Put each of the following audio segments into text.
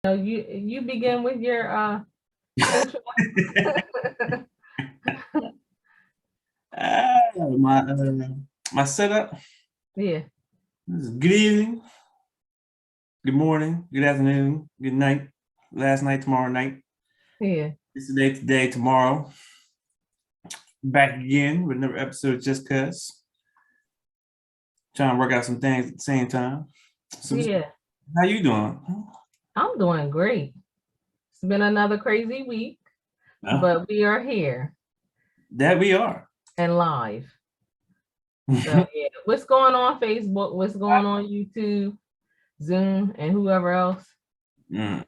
No, you begin with your intro. My setup. Yeah, This is good evening, good morning, good afternoon, good night, last night, tomorrow night. yeah, It's today, tomorrow. Back again with another episode of Just Cuz. Trying to work out some things at the same time. So yeah. how you doing? I'm doing great. It's been another crazy week, Uh, but we are here that we are. and live. So yeah, what's going on Facebook? What's going on YouTube, Zoom, and whoever else? Mm.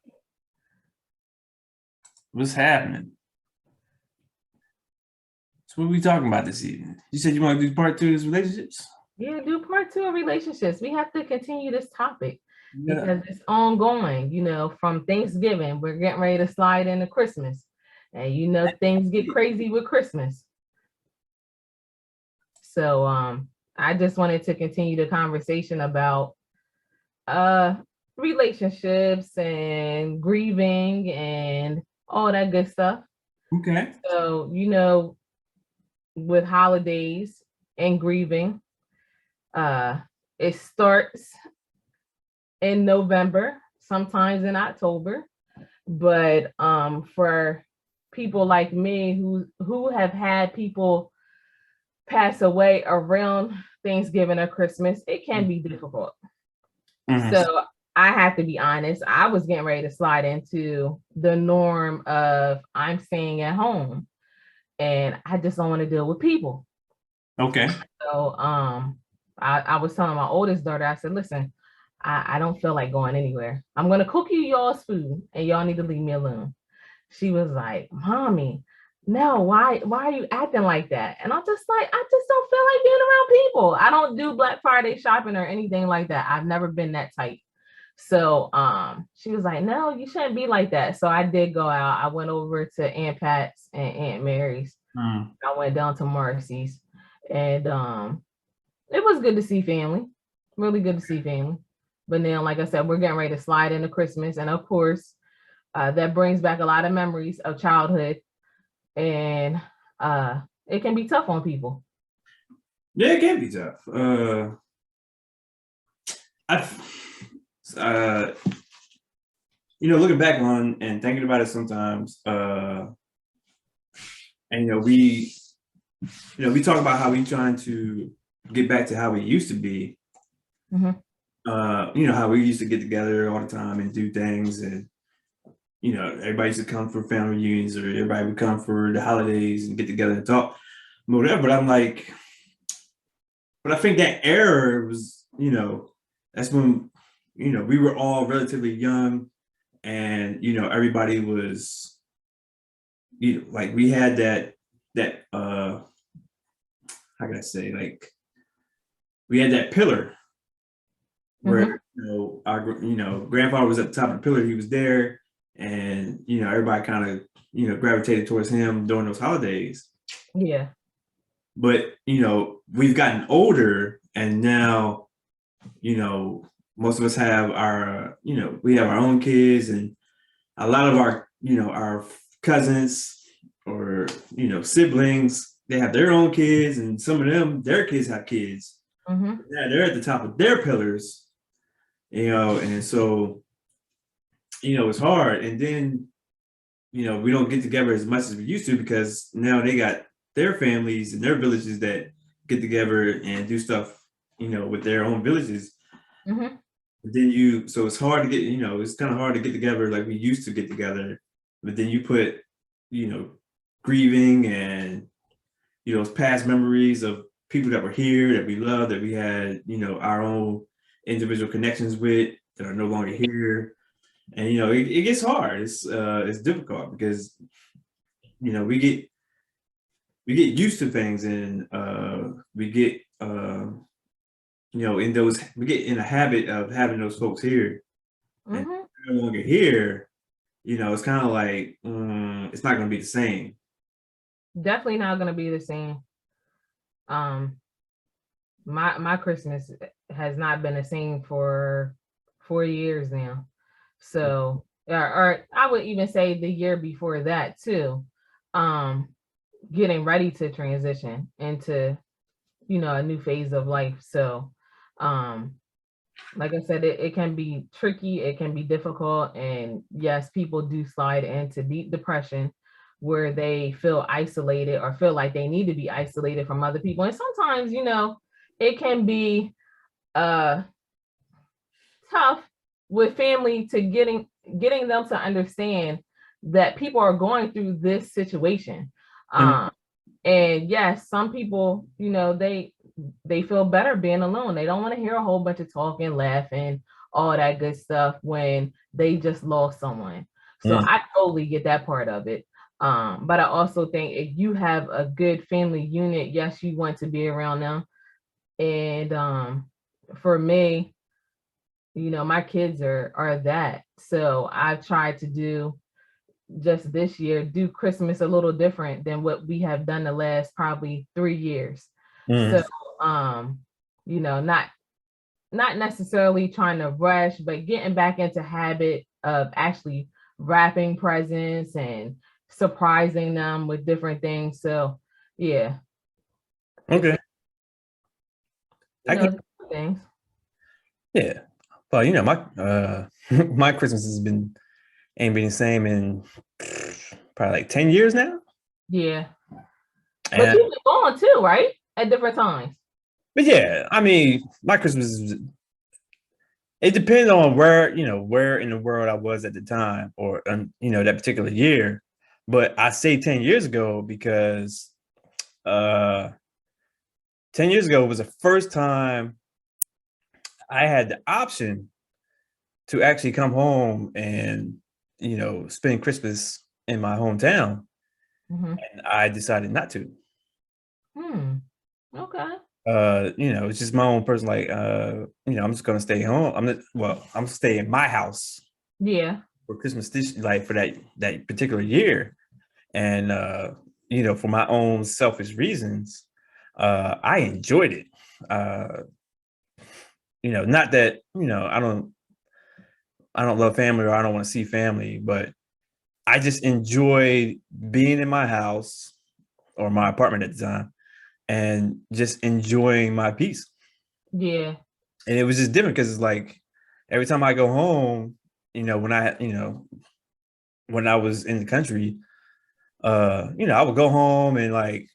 What's happening? So what are we talking about this evening? You said you want to do part 2 of this relationships? Yeah, do part 2 of relationships. We have to continue this topic Yeah. because it's ongoing. From Thanksgiving, we're getting ready to slide into Christmas, and things get crazy with Christmas. So I just wanted to continue the conversation about uh relationships and grieving and all that good stuff. Okay. So, with holidays and grieving, uh it starts in November, sometimes in October. But for people like me who have had people pass away around Thanksgiving or Christmas, it can be difficult. Mhm. So I have to be honest, I was getting ready to slide into the norm of I'm staying at home and I just don't want to deal with people. Okay. So I was telling my oldest daughter, I said, listen, I don't feel like going anywhere. I'm gonna cook you y'all's food and y'all need to leave me alone. She was like, Mommy, no, why are you acting like that? And I'm just like, I just don't feel like being around people. I don't do Black Friday shopping or anything like that. I've never been that type. So she was like, no, you shouldn't be like that. So I did go out. I went over to Aunt Pat's and Aunt Mary's. Mm. I went down to Marcy's, and it was good to see family. Really good to see family. But then, like I said, we're getting ready to slide into Christmas, and of course, that brings back a lot of memories of childhood, and it can be tough on people. Yeah, it can be tough. I, uh, looking back on and thinking about it sometimes, and we talk about how we trying to get back to how we used to be. Mm-hmm. How we used to get together all the time and do things, and everybody used to come for family reunions, or everybody would come for the holidays and get together and talk, whatever. But I'm like, but I think that era was, that's when, we were all relatively young, and everybody was, like we had that how can I say, like we had that pillar where our grandfather was at the top of the pillar. He was there, and everybody kind of gravitated towards him during those holidays. Yeah. But we've gotten older, and now most of us have our we have our own kids, and a lot of our cousins or siblings, they have their own kids, and some of them, their kids have kids. Mm-hmm. Yeah, they're at the top of their pillars, and so it's hard. And then we don't get together as much as we used to, because now they got their families and their villages that get together and do stuff with their own villages. Mm-hmm. But then so it's hard to get, it's kind of hard to get together like we used to get together. But then you put grieving and past memories of people that were here, that we loved, that we had our own individual connections with, that are no longer here. And it gets hard. It's difficult, because we get used to things, and we get we get in a habit of having those folks here, and Mm-hmm. no longer here. It's kind of like it's not going to be the same. Definitely not gonna be the same. Um, my Christmas has not been the same for 4 years now. So or I would even say the year before that too. Um, Getting ready to transition into, a new phase of life. So, um, like I said, it can be tricky, it can be difficult. And yes, people do slide into deep depression where they feel isolated or feel like they need to be isolated from other people. And sometimes, it can be uh tough with family to getting them to understand that people are going through this situation. Mhm. Um, and yes, some people, they feel better being alone. They don't want to hear a whole bunch of talking, laughing, all that good stuff when they just lost someone. So Mhm. I totally get that part of it. But I also think if you have a good family unit, yes, you want to be around them. And for me, my kids are that. So I've tried to do just this year, do Christmas a little different than what we have done the last probably 3 years. So Mhm. um, not necessarily trying to rush, but getting back into habit of actually wrapping presents and surprising them with different things. So yeah, it's Okay. I can, different things. yeah. Well, my my Christmas has been ain't been the same in probably like 10 years now. Yeah. But And you've been going too, right? At different times. but yeah, I mean, my Christmas is, it depends on where in the world I was at the time, or that particular year. But I say 10 years ago because uh 10 years ago was the first time I had the option to actually come home and spend Christmas in my hometown, Mm-hmm. and I decided not to. Hmm. Okay. It's just my own person, like, I'm just gonna stay home. I'm staying in my house Yeah. for Christmas this, like, for that particular year. And for my own selfish reasons, I enjoyed it. Uh, not that, I don't love family, or I don't want to see family, but I just enjoyed being in my house or my apartment at the time and just enjoying my peace. Yeah. And it was just different because it's like every time I go home, when I was in the country, I would go home and like,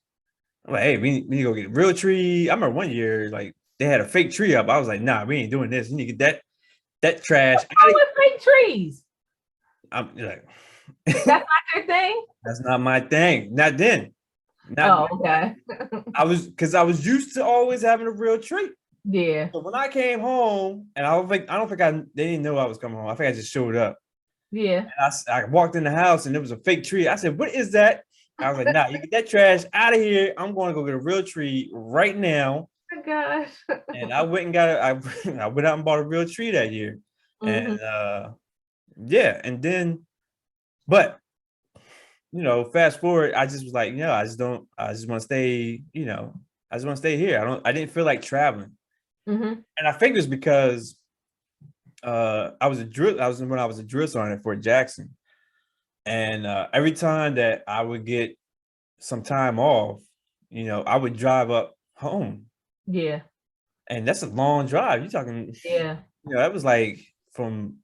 I'm like, hey, we need to go get a real tree. I remember one year, like, they had a fake tree up. I was like, nah, we ain't doing this. You need to get that trash What's out wrong of with fake trees? here. I'm like, That's not your thing? that's not my thing. Not then. Not Oh, okay. because I was used to always having a real tree. Yeah. So when I came home, and I don't think they didn't know I was coming home. I think I just showed up. Yeah. And I walked in the house and there was a fake tree. I said, "What is that?" I was like, "Nah, you get that trash out of here. I'm going to go get a real tree right now." Oh my gosh. And I went and got it. I went out and bought a real tree that year. Hmm. And yeah, and then, but fast forward, I just was like, I just want to stay, I just want to stay here. I didn't feel like traveling. Hmm. And I think it was because when I was a drill sergeant at Fort Jackson. And every time that I would get some time off, I would drive up home. Yeah. And that's a long drive. You're talking, Yeah. that was like from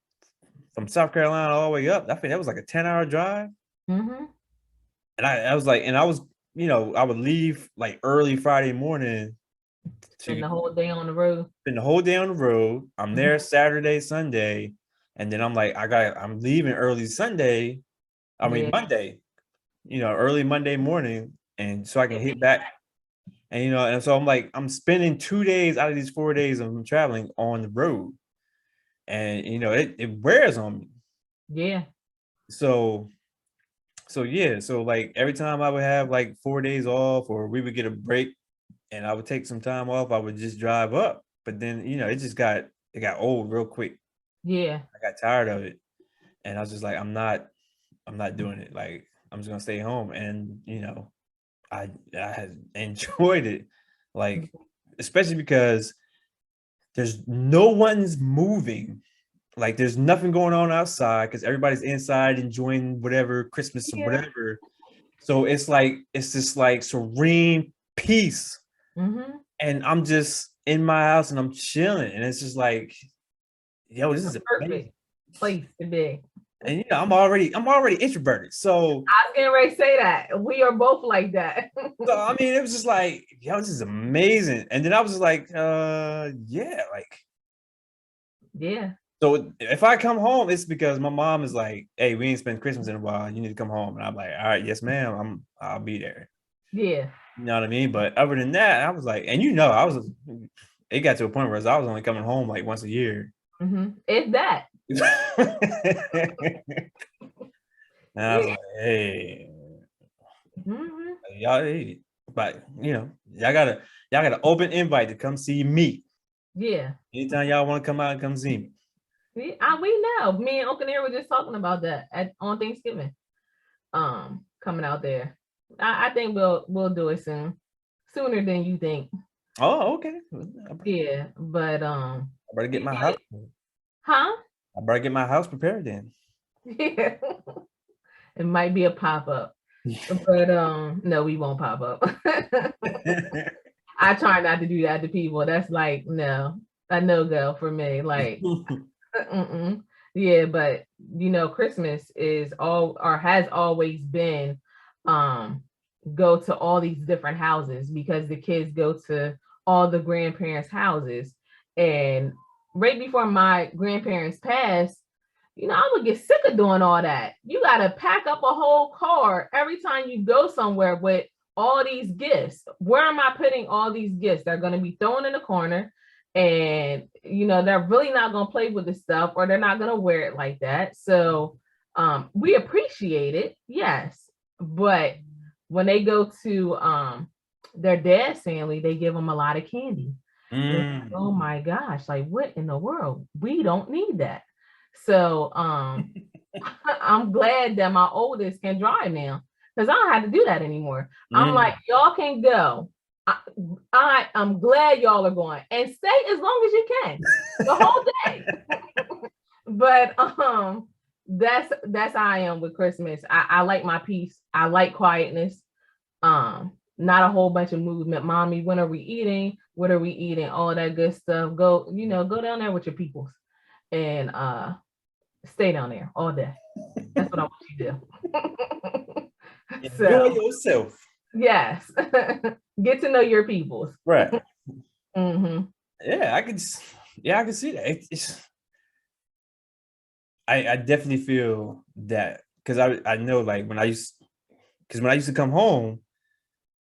South Carolina all the way up. I think that was like a 10-hour drive. Hmm. And I was like, and I was, I would leave like early Friday morning Spend to the whole day on the road. spend the whole day on the road. I'm there Hmm. Saturday, Sunday, and then I'm like, I'm leaving early Sunday. I mean Yeah. Monday, early Monday morning, and so I can hit back. And and so I'm spending 2 days out of these 4 days of traveling on the road, and it wears on me. Yeah. So yeah, so like every time I would have like 4 days off, or we would get a break, and I would take some time off, I would just drive up. But then it got old real quick. Yeah. I got tired of it, and I was just like, I'm not doing it. Like, I'm just gonna stay home, and I had enjoyed it, like, Mhm. especially because there's no one's moving like there's nothing going on outside because everybody's inside enjoying whatever Christmas or Yeah. whatever. So it's like it's just like serene peace, Mm-hmm. and I'm just in my house and I'm chilling, and it's just like, yo, this A is amazing. perfect place to be. And you know, I'm already introverted, so I was getting ready to say that. We are both like that. I mean, it was just like, yo, this is amazing. And then I was just like, yeah, like. Yeah. So if I come home, it's because my mom is like, "Hey, we ain't spent Christmas in a while. You need to come home." And I'm like, "All right, yes, ma'am. I'll be there." Yeah. You know what I mean? But other than that, I was like, and you know, I was. It got to a point where I was only coming home like once a year. Mm-hmm. It's that. And I was Yeah. like, "Hey, Mm-hmm. y'all, hey, but you know, y'all got an open invite to come see me Yeah. anytime y'all want to come out and come see me." We know. Me and Uncle Nair were just talking about that on Thanksgiving. Coming out there. I think we'll do it soon. Sooner than you think. Oh, okay. Yeah. But I better get my house. huh? I better get my house prepared then. Yeah. It might be a pop-up. But no, we won't pop up. I try not to do that to people. That's like no, a no-go for me. Like yeah, but you know, Christmas is all or has always been go to all these different houses because the kids go to all the grandparents' houses. And right before my grandparents passed, you know, I would get sick of doing all that. You got to pack up a whole car every time you go somewhere with all these gifts. Where am I putting all these gifts? They're going to be thrown in the corner, and you know, they're really not going to play with the stuff, or they're not going to wear it like that. So we appreciate it, yes, but when they go to their dad's family, they give them a lot of candy. Like, oh my gosh, like what in the world? We don't need that. So I'm glad that my oldest can drive now because I don't have to do that anymore. I'm like, y'all can go. I'm glad y'all are going and stay as long as you can the whole day. But that's how I am with Christmas. I like my peace. I like quietness. Not a whole bunch of movement. Mommy, when are we eating? What are we eating? All that good stuff. Go down there with your peoples and stay down there all day. That's what I want you to do. Enjoy yourself. Yes. Get to know your peoples. Right. Mm-hmm. Yeah, I can see that. I definitely feel that because I know like when I used to come home,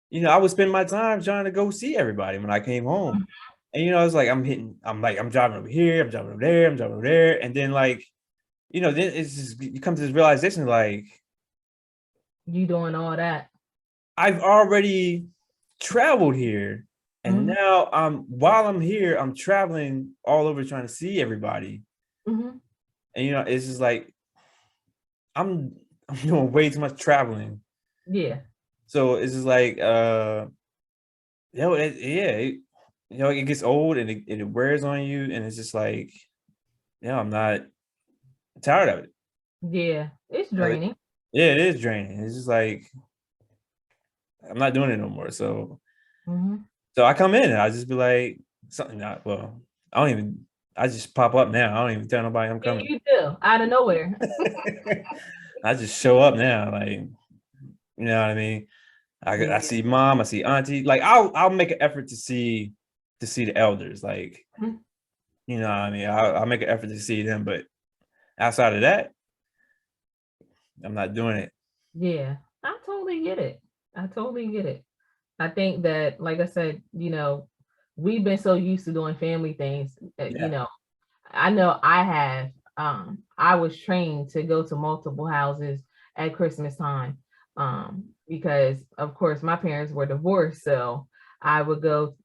you know, I would spend my time trying to go see everybody when I came home. And you know, it's like I'm driving over here, I'm driving over there, I'm driving over there. And then like, you know, then it's just you come to this realization like you doing all that. I've already traveled here. And now while I'm here, I'm traveling all over trying to see everybody. Mm-hmm. And you know, it's just like I'm doing way too much traveling. Yeah. So it's just like you know, it gets old and it wears on you, and it's just like, I'm not tired of it. Yeah, it's draining. Yeah, it is draining. It's just like I'm not doing it no more. So so I come in and I just be like something not well, I just pop up now. I don't even tell nobody I'm coming. You do out of nowhere. I just show up now, like, you know what I mean? I see mom, I see auntie. Like I'll make an effort to see the elders. Like, you know what I mean? I'll make an effort to see them, but outside of that, I'm not doing it. Yeah, I totally get it. I think that, like I said, you know, we've been so used to doing family things. You know I have. I was trained to go to multiple houses at Christmas time because, of course, my parents were divorced. So I would go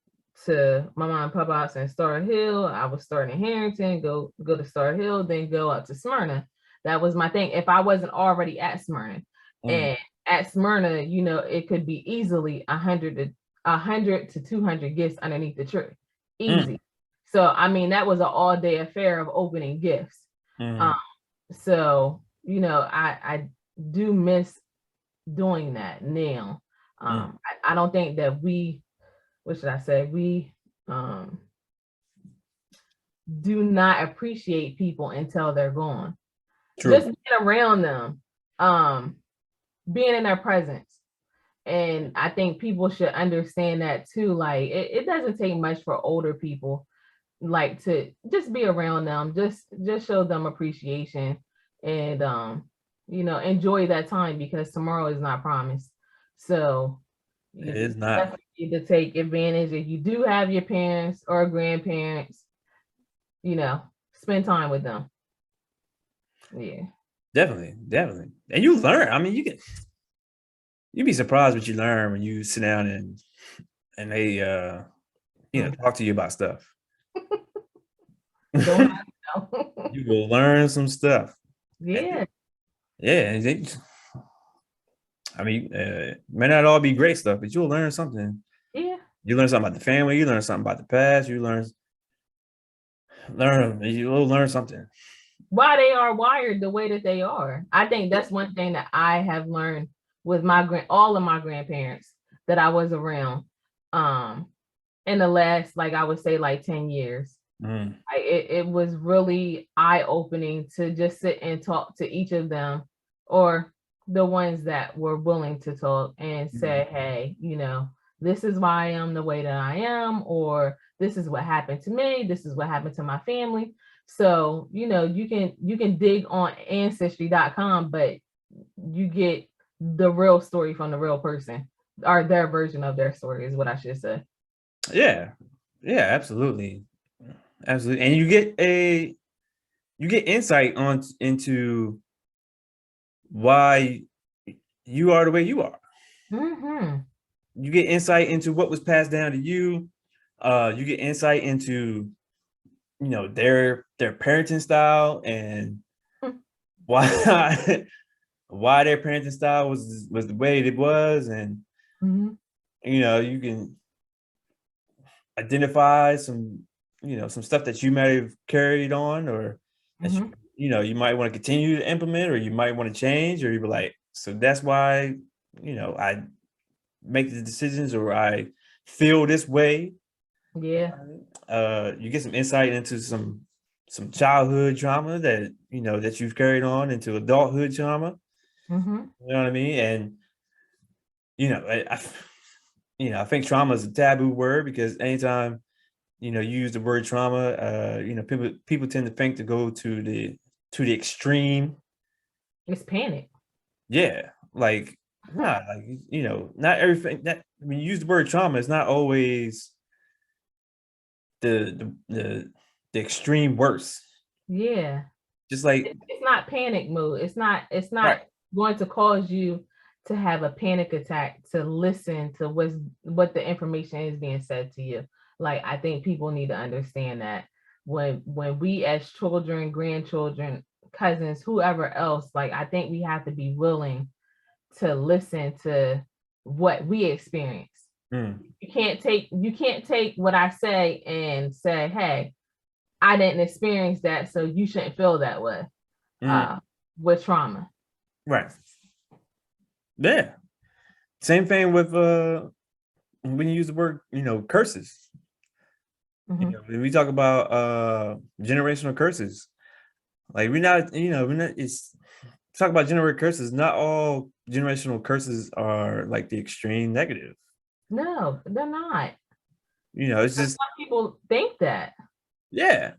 to my mom and papa's house in Star Hill. I would start in Harrington, go to Star Hill, then go up to Smyrna. That was my thing. If I wasn't already at Smyrna, and at Smyrna, you know, it could be easily 100 to 200 gifts underneath the tree, easy. So I mean, that was an all-day affair of opening gifts. Um, Mm, so, I do miss doing that now. mm, I don't think that what should I say? We um, do not appreciate people until they're gone. Just true. being around them, um, being in their presence. And I think people should understand that too. Like it doesn't take much for older people like to just be around them, just show them appreciation and enjoy that time because tomorrow is not promised. So It you is not. definitely need to take advantage if you do have your parents or grandparents, you know, spend time with them. Yeah. Definitely, definitely. And you learn. I mean, you'd be surprised what you learn when you sit down and they Mm. talk to you about stuff. Don't have to know. You will learn some stuff. Yeah. Yeah, and I mean, may not all be great stuff, but you'll learn something. Yeah. You learn something about the family. You learn something about the past. You'll learn something. Why they are wired the way that they are. I think that's one thing that I have learned with all of my grandparents that I was around um in the last, like I would say, like 10 years. Mm, It was really eye-opening to just sit and talk to each of them, or the ones that were willing to talk and mm, say, hey, this is why I am the way that I am, or this is what happened to me, this is what happened to my family. So, you can dig on ancestry.com, but you get the real story from the real person, or their version of their story is what I should say. yeah, yeah, absolutely, absolutely. And you get insight on into why you are the way you are. Mm-hmm. You get insight into what was passed down to you. You get insight into their parenting style and why why their parenting style was the way it was, and Mm-hmm. you can identify some stuff that you might have carried on, or that Mm-hmm. you might want to continue to implement, or you might want to change, or you be like, so that's why I make the decisions, or I feel this way. Yeah. You get some insight into some childhood trauma that you've carried on into adulthood trauma. Mm-hmm. You know what I mean? And I think trauma is a taboo word, because anytime you use the word trauma, people tend to think to go to the extreme. It's panic. Yeah, like nah, like not everything that when you use the word trauma, it's not always the extreme worst. Yeah. Just like It's not panic mode. It's not right. going to cause you to have a panic attack to listen to what the information is being said to you. Like I think people need to understand that when we as children, grandchildren, cousins, whoever else, like I think we have to be willing to listen to what we experience. Mm, You can't take what I say and say, hey, I didn't experience that, so you shouldn't feel that way mm, uh, with trauma. right. Yeah. Same thing with when you use the word, curses. Hmm. When we talk about generational curses, like we're not it's talk about generational curses, not all generational curses are like the extreme negative. No, they're not. It's But just some people think that. yeah.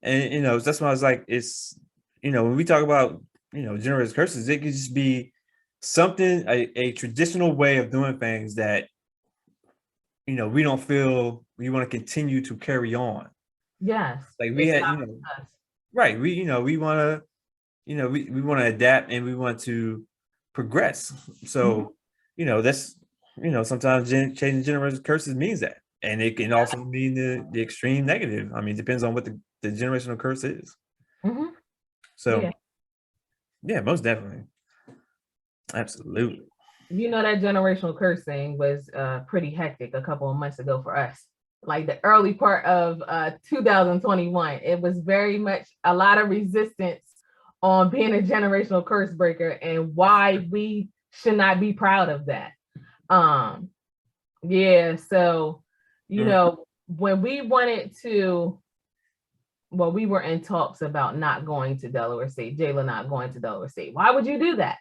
And that's why I was like, it's when we talk about generational curses, it could just be something, a traditional way of doing things that we don't feel we want to continue to carry on. Yes, Like we it's had, not us. right. We want to, we want to adapt, and we want to progress. Mhm. So, that's, sometimes changing generational curses means that. And it can also mean the extreme negative. I mean, it depends on what the generational curse is. Mhm. So Yeah. yeah, most definitely. Absolutely. That generational curse thing was pretty hectic a couple of months ago for us. like the early part of 2021. It was very much a lot of resistance on being a generational curse breaker and why we should not be proud of that. Um, yeah, so when we wanted to, well, we were in talks about not going to Delaware State, Jayla not going to Delaware State. Why would you do that?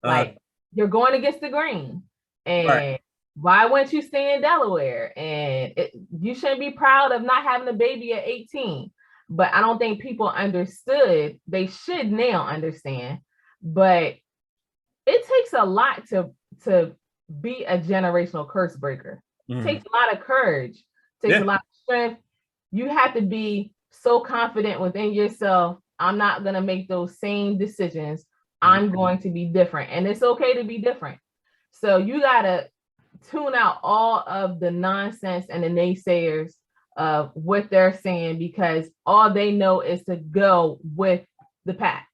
Like, you're going against the grain. And right. why wouldn't you stay in Delaware? And you shouldn't be proud of not having a baby at 18. But I don't think people understood. They should now understand. But it takes a lot to be a generational curse breaker. It takes a lot of courage, takes a lot of strength. You have to be so confident within yourself. I'm not going to make those same decisions. I'm going to be different. And it's okay to be different. So you got to tune out all of the nonsense and the naysayers of what they're saying, because all they know is to go with the pack.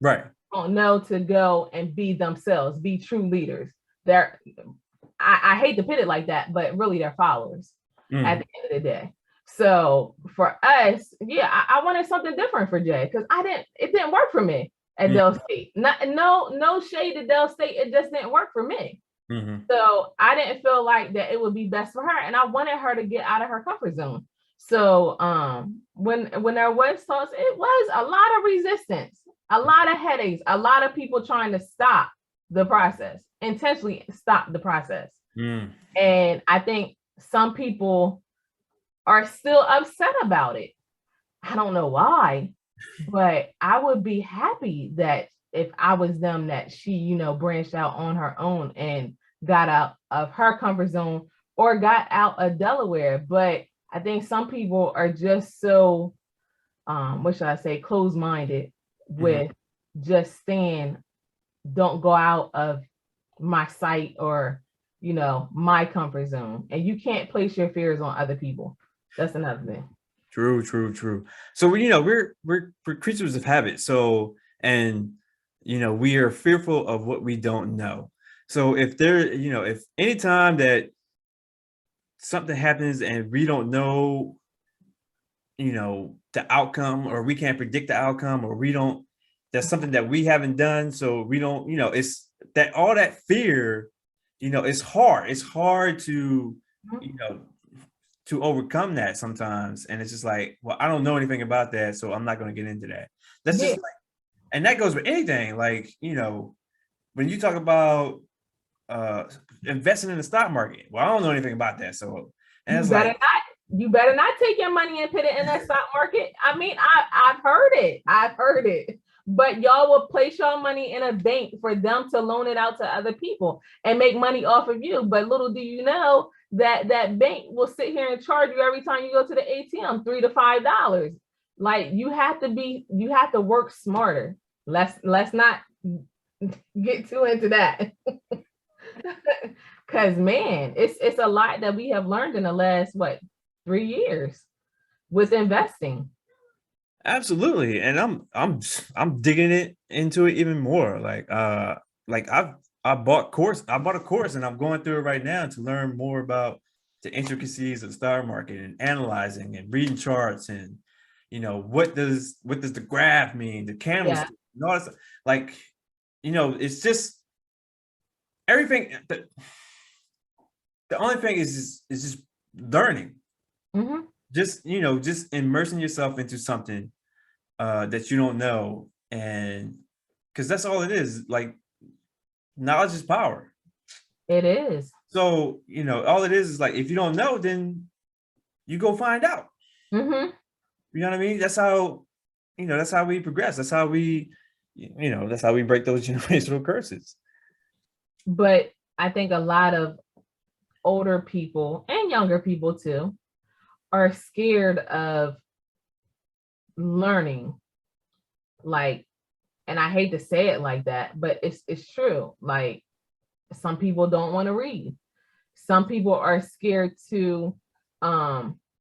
Right. Don't know to go and be themselves, be true leaders. I hate to put it like that, but really they're followers at the end of the day. So for us, yeah, I wanted something different for Jay, because it didn't work for me at Del State. No shade to Del State, it just didn't work for me. So I didn't feel like that it would be best for her, and I wanted her to get out of her comfort zone. So when there was talks, it was a lot of resistance, a lot of headaches, a lot of people trying to stop the process, intentionally stop the process. And I think some people are still upset about it. I don't know why, but I would be happy that if I was them, that she, branched out on her own and got out of her comfort zone or got out of Delaware. But I think some people are just so, what should I say, closed-minded with just saying, don't go out of my sight or, my comfort zone. And you can't place your fears on other people. That's another thing. True. So we're creatures of habit. So, and we are fearful of what we don't know. So if if anytime that something happens and we don't know, the outcome, or we can't predict the outcome, or that's something that we haven't done. So we don't, it's that all that fear, it's hard to, to overcome that sometimes. And it's just like, well, I don't know anything about that, so I'm not going to get into that. That's just like, and that goes with anything. Like, when you talk about investing in the stock market, well, I don't know anything about that. So, and it's you better not take your money and put it in that stock market. I mean, I've heard it. But y'all will place your money in a bank for them to loan it out to other people and make money off of you. But little do you know that bank will sit here and charge you every time you go to the ATM $3 to $5. Like, you have to work smarter. Let's not get too into that. Because man, it's a lot that we have learned in the last 3 years with investing. Absolutely. And I'm digging into it even more. Like I bought a course and I'm going through it right now to learn more about the intricacies of the stock market and analyzing and reading charts and what does the graph mean, the candlestick, and all this, like, it's just everything. The only thing is just learning. Just immersing yourself into something that you don't know, and because that's all it is. Like, knowledge is power. It is. So all it is like, if you don't know, then you go find out. You know what I mean? That's how we progress. That's how we break those generational curses. But I think a lot of older people and younger people too are scared of learning. Like, and I hate to say it like that, but it's true. Like, some people don't want to read. Some people are scared to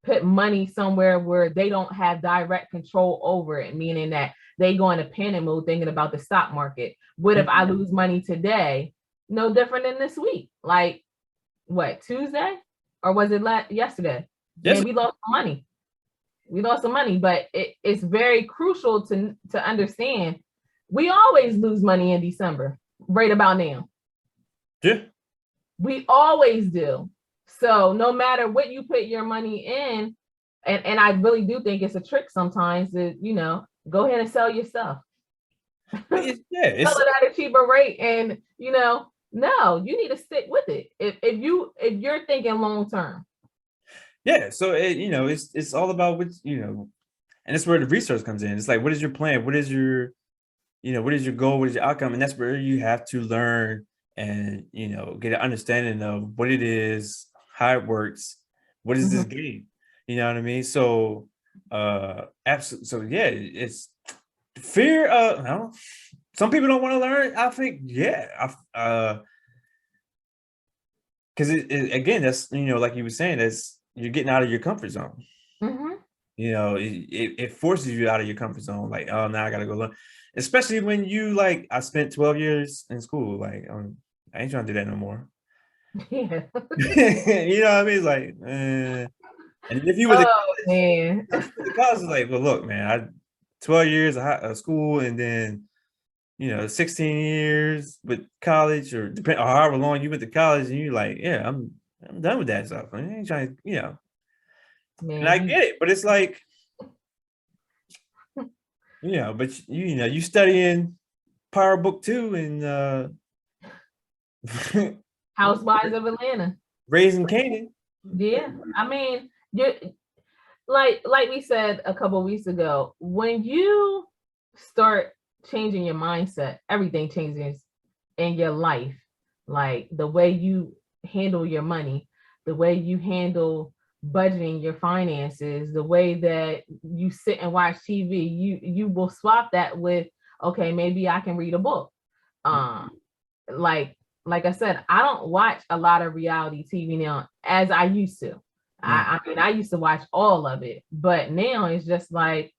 put money somewhere where they don't have direct control over it, meaning that they go into panic mode thinking about the stock market. What if I lose money today? No different than this week. Like, what, Tuesday? Or was it yesterday? Man, we lost some money. We lost some money, but it's very crucial to understand. We always lose money in December, right about now. Yeah. We always do. So no matter what you put your money in, and I really do think it's a trick sometimes to, go ahead and sell your stuff. But it's Sell it at a cheaper rate, and no, you need to stick with it if you're thinking long term. Yeah, so it's all about what and that's where the research comes in. It's like, what is your plan? What is your what is your goal? What is your outcome? And that's where you have to learn and get an understanding of what it is, how it works, what is this game? You know what I mean? So absolutely. So yeah, it's fear. No, some people don't want to learn. I think because again, that's like you were saying, that's you're getting out of your comfort zone. It forces you out of your comfort zone. Like, oh, now I gotta go learn. Especially when you I spent 12 years in school. Like, I ain't trying to do that no more. Yeah. You know what I mean? It's like, and if you were the man, college is like, well, look, man, I 12 years of school, and then 16 years with college, or however long you went to college, and you're like, yeah, I'm done with that stuff. I ain't trying, man, and I get it, but it's like, but you studying Power Book 2 and Housewives of Atlanta, Raising Canaan. Yeah, I mean, you like we said a couple of weeks ago, when you start changing your mindset, everything changes in your life. Like the way you handle your money, the way you handle budgeting your finances, the way that you sit and watch TV, you will swap that with, okay, maybe I can read a book. Like I said, I don't watch a lot of reality TV now as I used to. I mean, I used to watch all of it, but now it's just like,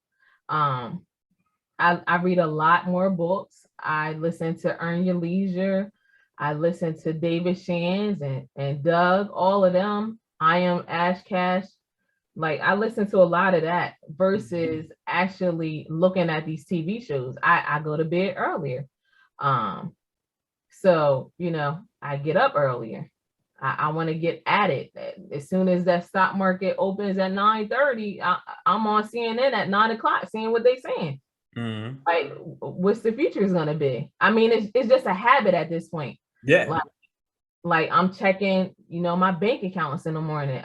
I read a lot more books. I listen to Earn Your Leisure. I listen to David Shands and Doug, all of them. I Am Ash Cash. Like, I listen to a lot of that versus actually looking at these TV shows. I go to bed earlier. So, I get up earlier. I want to get at it. As soon as that stock market opens at 9:30, I'm on CNN at 9:00, seeing what they're saying. Like, what's the future is going to be? I mean, it's just a habit at this point. Yeah. Like I'm checking, my bank accounts in the morning.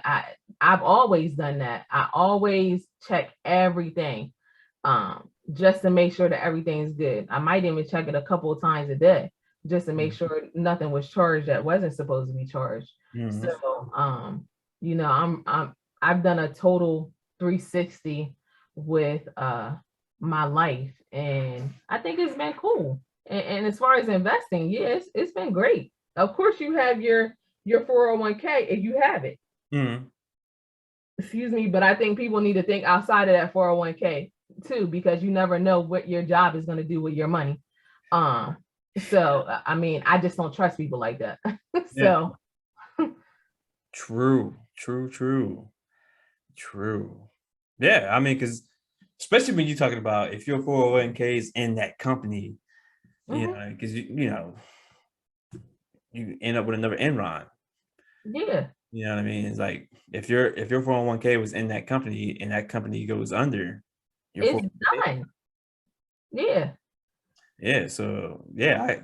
I've always done that. I always check everything, just to make sure that everything's good. I might even check it a couple of times a day, just to make sure nothing was charged that wasn't supposed to be charged. So, I've done a total 360 with my life, and I think it's been cool. And as far as investing, yes, it's been great. Of course, you have your 401k if you have it. Excuse me, but I think people need to think outside of that 401k too, because you never know what your job is going to do with your money. So, I mean, I just don't trust people like that. So. True. Yeah, I mean, because especially when you're talking about if your 401k is in that company, because you end up with another Enron. Yeah. You know what I mean? It's like if your 401k was in that company and that company goes under, it's done. Yeah. Yeah. So yeah,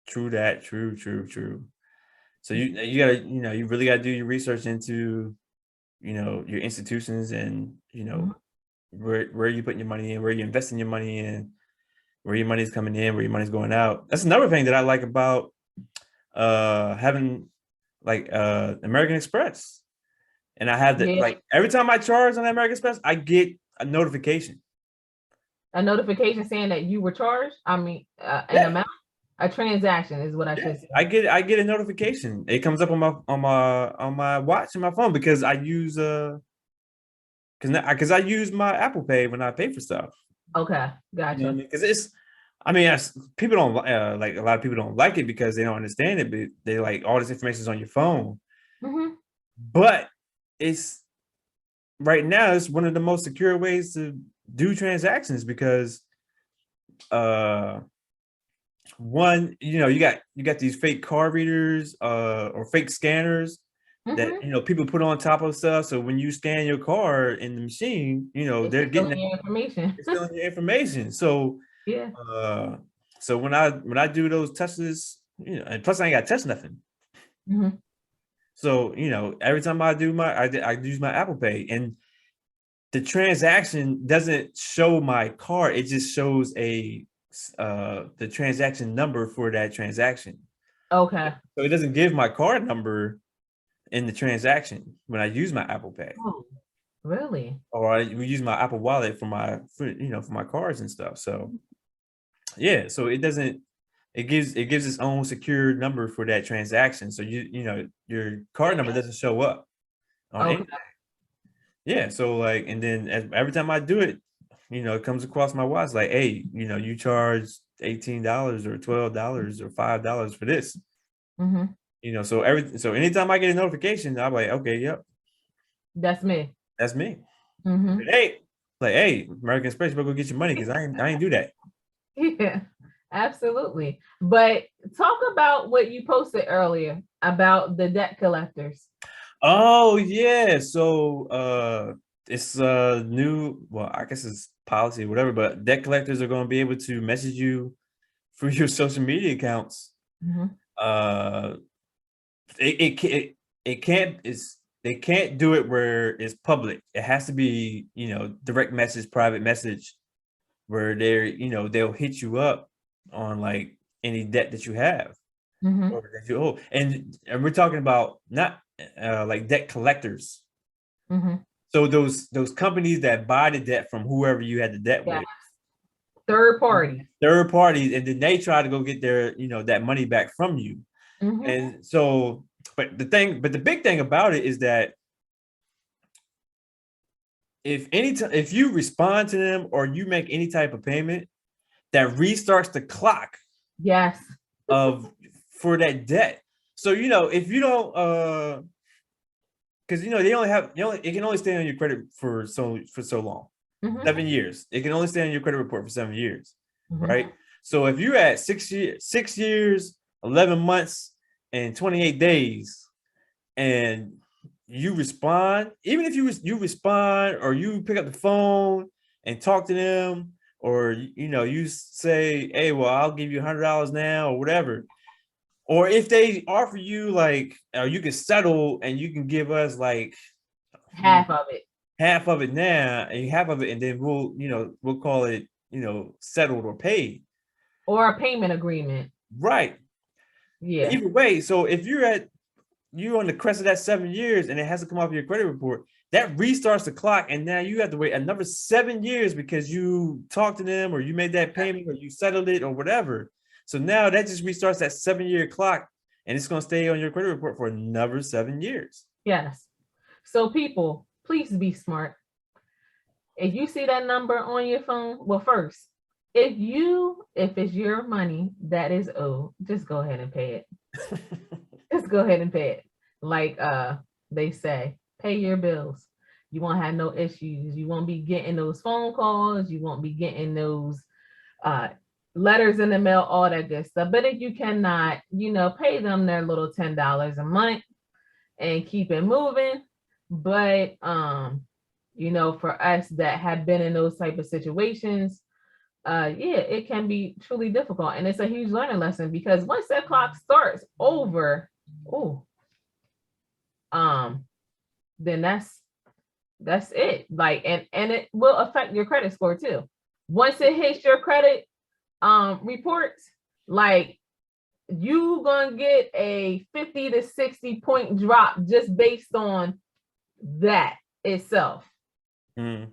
true that. True. So you gotta, you really gotta do your research into, your institutions and, where you putting your money in, where you investing your money in, where your money's coming in, where your money's going out. That's another thing that I like about having like American Express. And I have that, like every time I charge on American Express, I get a notification. A notification saying that you were charged? I mean, an amount? A transaction is what I should say. I get a notification. It comes up on my watch and my phone because I use because I use my Apple Pay when I pay for stuff. Okay, gotcha. Because people don't like, a lot of people don't like it because they don't understand it, but they like all this information is on your phone. But it's right now it's one of the most secure ways to do transactions because one, you got these fake card readers or fake scanners that Mm-hmm. people put on top of stuff. So when you scan your card in the machine, It's they're getting stealing your information. it's still your information. So Yeah. so when I do those touches, and plus I ain't got to touch nothing. Mm-hmm. So every time I use my Apple Pay, and the transaction doesn't show my card; it just shows the transaction number for that transaction. Okay. So it doesn't give my card number in the transaction when I use my Apple Pay, Oh, really? or we use my Apple Wallet for my cards and stuff. So yeah, so it doesn't. It gives its own secure number for that transaction. So your card number doesn't show up on Okay. anything. Yeah. So like, and then every time I do it, it comes across my watch like, hey, you charge $18 or $12 or $5 for this. Mm-hmm. So anytime I get a notification, I'm like, okay, yep, That's me. that's me. Mm-hmm. Hey, like, hey, American Express, you better go get your money because I ain't do that. Yeah, absolutely. But talk about what you posted earlier about the debt collectors. Oh yeah. So it's new, well, I guess it's policy or whatever, but debt collectors are going to be able to message you through your social media accounts. Mm-hmm. Uh it can't it's they can't do it where it's public. It has to be, direct message, private message, where they'll hit you up on like any debt that you have Mm-hmm. or that you owe. And we're talking about not like debt collectors. Mm-hmm. So those companies that buy the debt from whoever you had the debt Yeah. with, Third party. third parties, and then they try to go get their that money back from you. Mm-hmm. And so, but the big thing about it is that if you respond to them or you make any type of payment, that restarts the clock Yes. of for that debt. So if you don't because it can only stay on your credit for so long. Mm-hmm. 7 years. It can only stay on your credit report for 7 years, Mm-hmm. right? So if you're at 6 years, 11 months, and 28 days, and you respond, even if you respond or you pick up the phone and talk to them, or you say, hey, well, I'll give you $100 now or whatever. Or if they offer you like, you can settle and you can give us like Half of it. half of it now and half of it, and then we'll call it settled or paid. Or a payment agreement. Right. Yeah. Either way, so if you're on the crest of that 7 years and it hasn't come off your credit report, that restarts the clock, and now you have to wait another 7 years because you talked to them or you made that payment or you settled it or whatever. So now that just restarts that 7 year clock, and it's going to stay on your credit report for another 7 years. Yes. So people, please be smart. If you see that number on your phone, well, first, if it's your money that is owed, just go ahead and pay it. Just go ahead and pay it. Like they say, pay your bills. You won't have no issues. You won't be getting those phone calls. You won't be getting those letters in the mail, all that good stuff. But if you cannot, pay them their little $10 a month and keep it moving. But for us that have been in those type of situations, it can be truly difficult, and it's a huge learning lesson, because once that clock starts over, then that's it. Like, and it will affect your credit score too. Once it hits your credit reports, like, you gonna get a 50 to 60 point drop just based on that itself. Mm.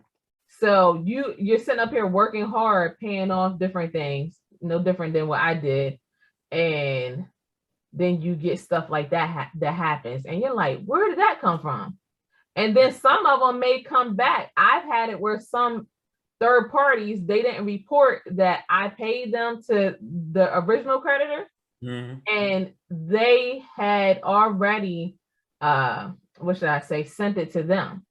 So you're sitting up here working hard, paying off different things, no different than what I did, and then you get stuff like that that happens, and you're like, where did that come from? And then some of them may come back. I've had it where some third parties, they didn't report that I paid them to the original creditor, and they had already what should I say, sent it to them.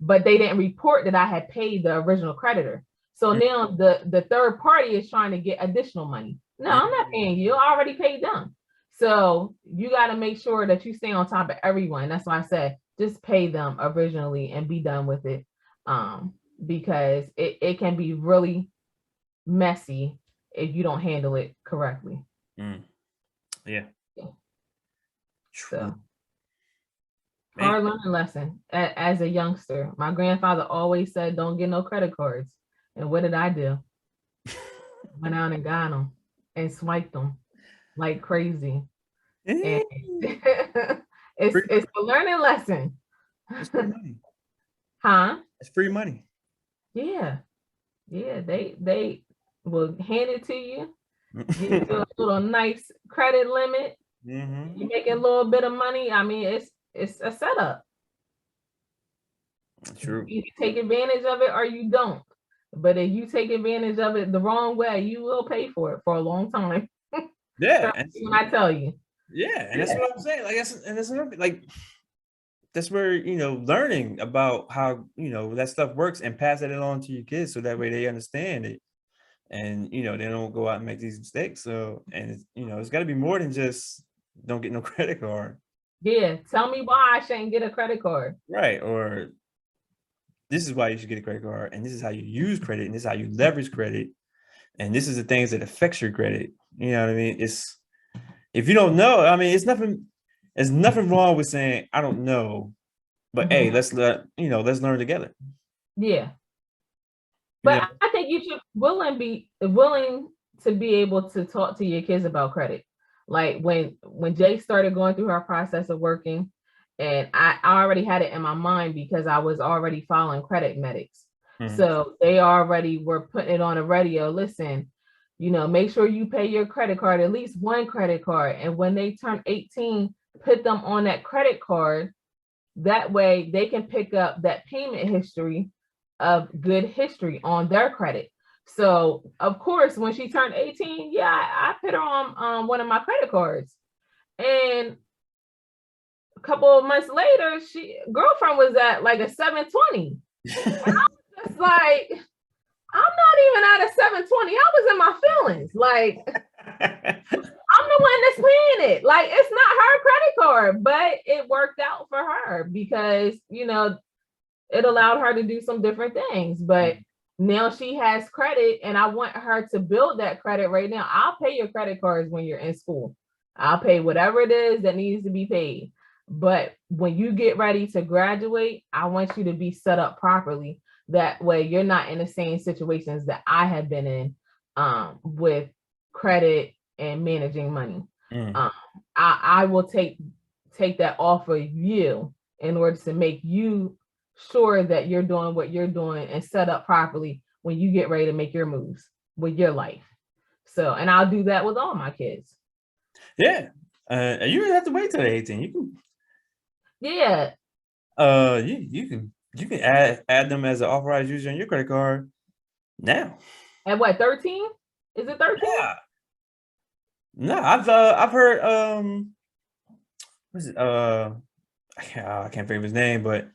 but they didn't report that I had paid the original creditor. So now the third party is trying to get additional money. No, I'm not paying you. I already paid them. So you got to make sure that you stay on top of everyone. That's why I said just pay them originally and be done with it. Because it can be really messy if you don't handle it correctly. Yeah. So hard learning lesson as a youngster. My grandfather always said, don't get no credit cards. And what did I do? Went out and got them and swiped them like crazy. And it's a learning lesson. It's free money. Huh? It's free money. Yeah. They will hand it to you. Give you a little nice credit limit. You make a little bit of money. I mean, it's a setup. True. You take advantage of it or you don't. But if you take advantage of it the wrong way, you will pay for it for a long time. Yeah. When I tell you. Yeah, and that's what I'm saying. Like that's another, like, that's where, learning about how, that stuff works and pass it on to your kids so that way they understand it. And they don't go out and make these mistakes. So, and it's got to be more than just don't get no credit card. Yeah, tell me why I shouldn't get a credit card. Right, or this is why you should get a credit card, and this is how you use credit, and this is how you leverage credit, and this is the things that affects your credit. You know what I mean? It's, if you don't know, I mean, there's nothing wrong with saying I don't know, but hey, let's learn together. Yeah. But I think you should be willing to be able to talk to your kids about credit. Like when Jay started going through her process of working, and I already had it in my mind because I was already following credit medics. So they already were putting it on the radio. Listen, make sure you pay your credit card, at least one credit card. And when they turn 18, put them on that credit card. That way they can pick up that payment history of good history on their credit. So of course, when she turned 18, I put her on one of my credit cards. And a couple of months later, girlfriend was at like a 720. And I was just like, I'm not even at a 720. I was in my feelings. Like, I'm the one that's paying it. Like, it's not her credit card, but it worked out for her because, it allowed her to do some different things. But now she has credit, and I want her to build that credit right now. I'll pay your credit cards when you're in school. I'll pay whatever it is that needs to be paid. But when you get ready to graduate, I want you to be set up properly. That way you're not in the same situations that I have been in with credit and managing money. I will take that off of you in order to make you sure that you're doing what you're doing and set up properly when you get ready to make your moves with your life. So, and I'll do that with all my kids. Yeah. You don't have to wait till they're 18. You can. Yeah. You can add them as an authorized user on your credit card now. At what, 13? Is it 13? Yeah. No, I've heard what is it? I can't think of his name, but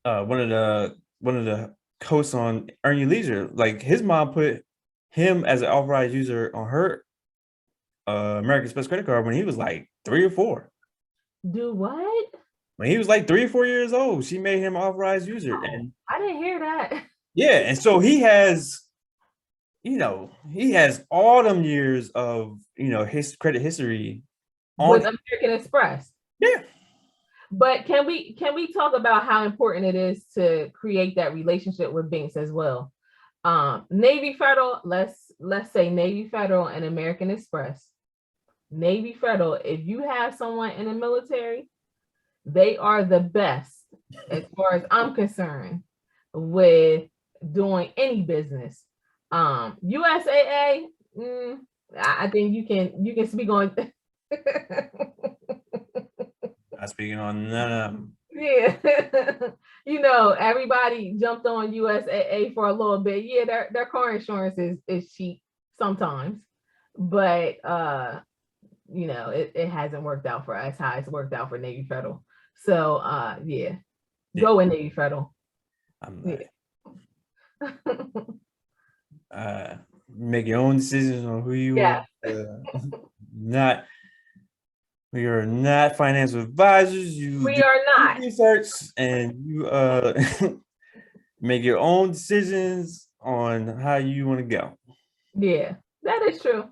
one of the hosts on Earn Your Leisure, like his mom put him as an authorized user on her American Express credit card when he was like 3 or 4. Do what? When he was like 3 or 4 years old, she made him an authorized user. Oh, and I didn't hear that. Yeah, and so he has all them years of his credit history with American Express. Yeah. But can we talk about how important it is to create that relationship with banks as well? Navy Federal, let's say Navy Federal and American Express. Navy Federal, if you have someone in the military, they are the best as far as I'm concerned with doing any business. USAA, I think you can speak on. Not speaking on none of them. Yeah. Everybody jumped on USAA for a little bit. Yeah, their car insurance is cheap sometimes, but it hasn't worked out for us how it's worked out for Navy Federal. So yeah. Go in Navy Federal. I'm Yeah. like, make your own decisions on who you want. Yeah. Not We are not financial advisors. You We do are your not. research and you make your own decisions on how you want to go. Yeah, that is true.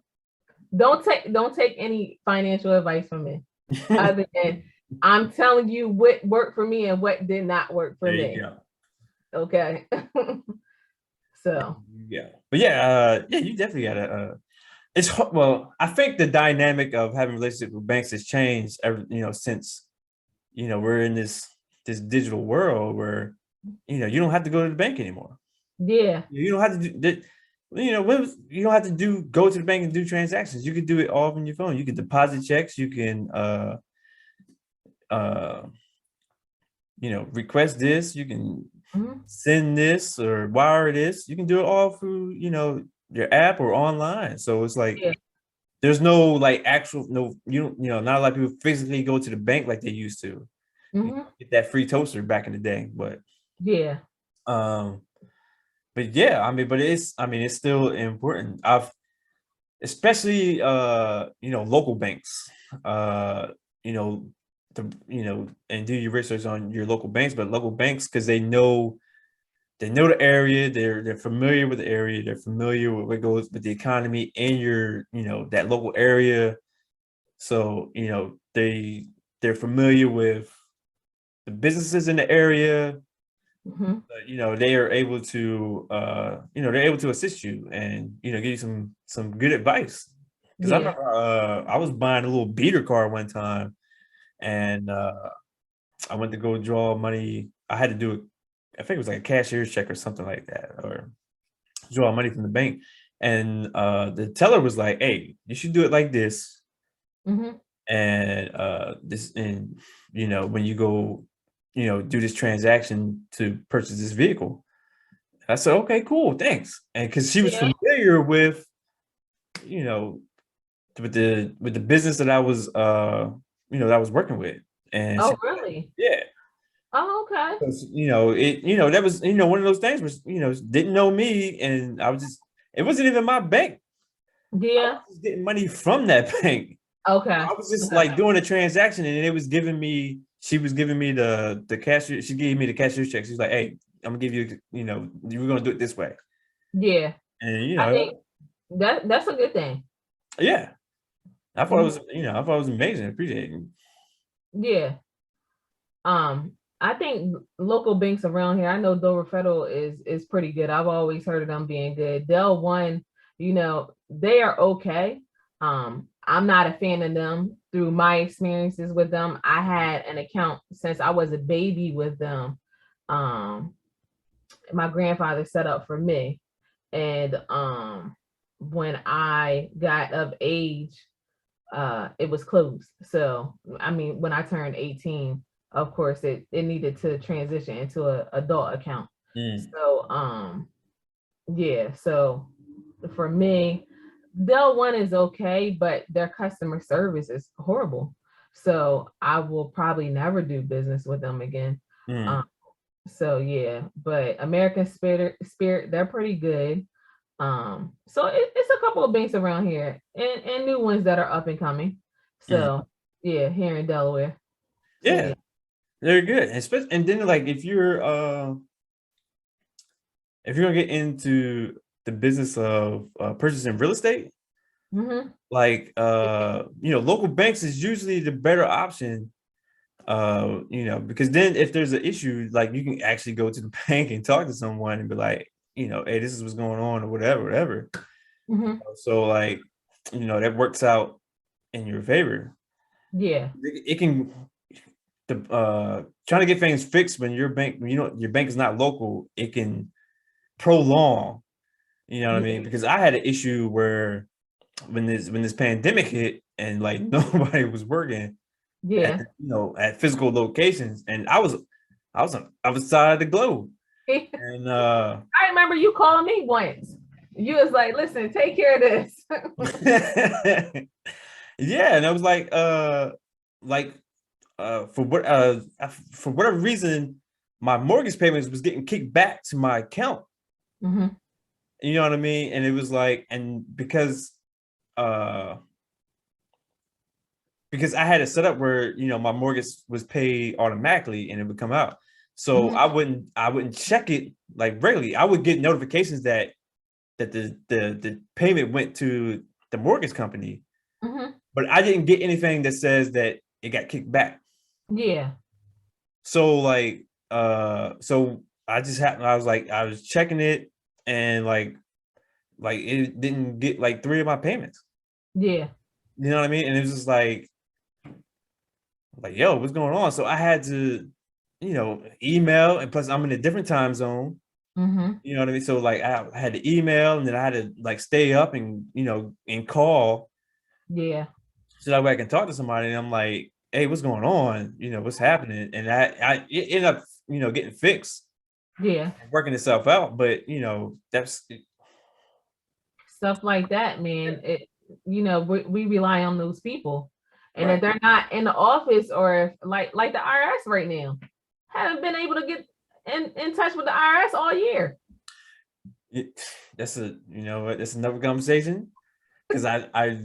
Don't take any financial advice from me. Other than I'm telling you what worked for me and what did not work for There you me. go. Okay. So Yeah, but yeah, you definitely gotta. Well, I think the dynamic of having relationship with banks has changed. Since we're in this digital world where you don't have to go to the bank anymore. yeah. You don't have to do that. You don't have to go to the bank and do transactions. You can do it all from your phone. You can deposit checks. You can uh request this. You can Mhm. send this or wire this. You can do it all through your app or online. So it's like Yeah. there's no like actual no you don't not a lot of people physically go to the bank like they used to. Hmm. Get that free toaster back in the day, Yeah. um but yeah, it's still important. I've especially local banks, you know and do your research on your local banks, but local banks because they know the area, they're familiar with the area, they're familiar with what goes with the economy in your that local area. So they're familiar with the businesses in the area. Hmm. They are able to they're able to assist you and give you some good advice. Because I Yeah. remember I was buying a little beater car one time, and I went to go draw money. I had to do it. I think it was like a cashier's check or something like that, or draw money from the bank. And the teller was like, "Hey, you should do it like this." Hmm. And when you go do this transaction to purchase this vehicle. I said, okay, cool, thanks. And because she was Yeah. familiar you know with the business that I was that I was working with. And Oh, she, really? yeah. Oh, okay. 'Cause, that was one of those things where didn't know me, and I was just it wasn't even my bank. I was Yeah. just getting money from that bank. Okay. I was just Okay. like doing a transaction, and she was giving me the cashier. She gave me the cashier's check. She's like, "Hey, I'm gonna give you, we're gonna do it this way." Yeah. And I think that's a good thing. yeah, Mhm. I thought it was amazing. I appreciate it. Yeah. I think local banks around here, I know Dover Federal is pretty good. I've always heard of them being good. Dell One, they are okay. I'm not a fan of them through my experiences with them. I had an account since I was a baby with them. Um, my grandfather set up for me. And when I got of age, it was closed. So I mean, when I turned 18, of course it needed to transition into a adult account. Mm, So yeah, so for me, Dell One is okay, but their customer service is horrible. So I will probably never do business with them again. Um, mm, so yeah, but American Spirit, they're pretty good. So it's a couple of banks around here and new ones that are up and coming. mm. So yeah, here in Delaware. So Yeah, yeah. they're good. Especially, and then like if you're gonna get into the business of purchasing real estate, Hmm. like local banks is usually the better option. Because then if there's an issue, like you can actually go to the bank and talk to someone and be like, hey, this is what's going on or whatever. Hmm. So like, that works out in your favor. Yeah. It can the trying to get things fixed when your bank is not local, it can prolong. You know what I Yeah. mean? Because I had an issue where when this pandemic hit and like nobody was working at Yeah. at physical locations, and I was on the other side of the globe, and I remember you called me once. You was like, listen, take care of this. yeah, and I was like for whatever reason my mortgage payments was getting kicked back to my account. Mm-hmm. You know what I mean? And it was like, and because I had it set up where, you know, my mortgage was paid automatically and it would come out. So Mm-hmm. I wouldn't check it like regularly. I would get notifications that the payment went to the mortgage company, Mm-hmm. but I didn't get anything that says that it got kicked back. Yeah. So like so I was checking it, and like it didn't get like 3 of my payments. Yeah. You know what I mean? And it was just like yo, what's going on? So I had to, you know, email, and plus I'm in a different time zone. Mm-hmm. You know what I mean? So like I had to email, and then I had to like stay up and, you know, and call Yeah. so that way I can talk to somebody. And I'm like, hey, what's going on? You know, what's happening? And it ended up, you know, getting fixed Yeah. and working itself out. But you know, that's Stuff like that, man. It, you know, we rely on those people. And if right. they're not in the office, or if, like the IRS right now, haven't been able to get in touch with the IRS all year. That's a, you know what, that's another conversation. Because I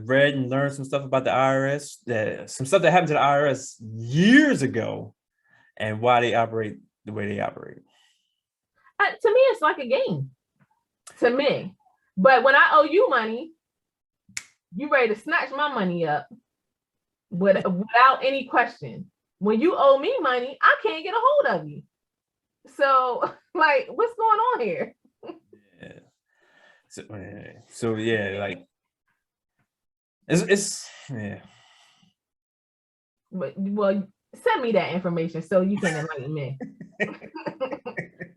read and learned some stuff about the IRS, that some stuff that happened to the IRS years ago, and why they operate the way they operate. To me, it's like a game. To me, but when I owe you money, you ready to snatch my money up without any question. When you owe me money, I can't get a hold of you. So, like, what's going on here? Yeah. So yeah, like it's yeah. But well, send me that information so you can enlighten me.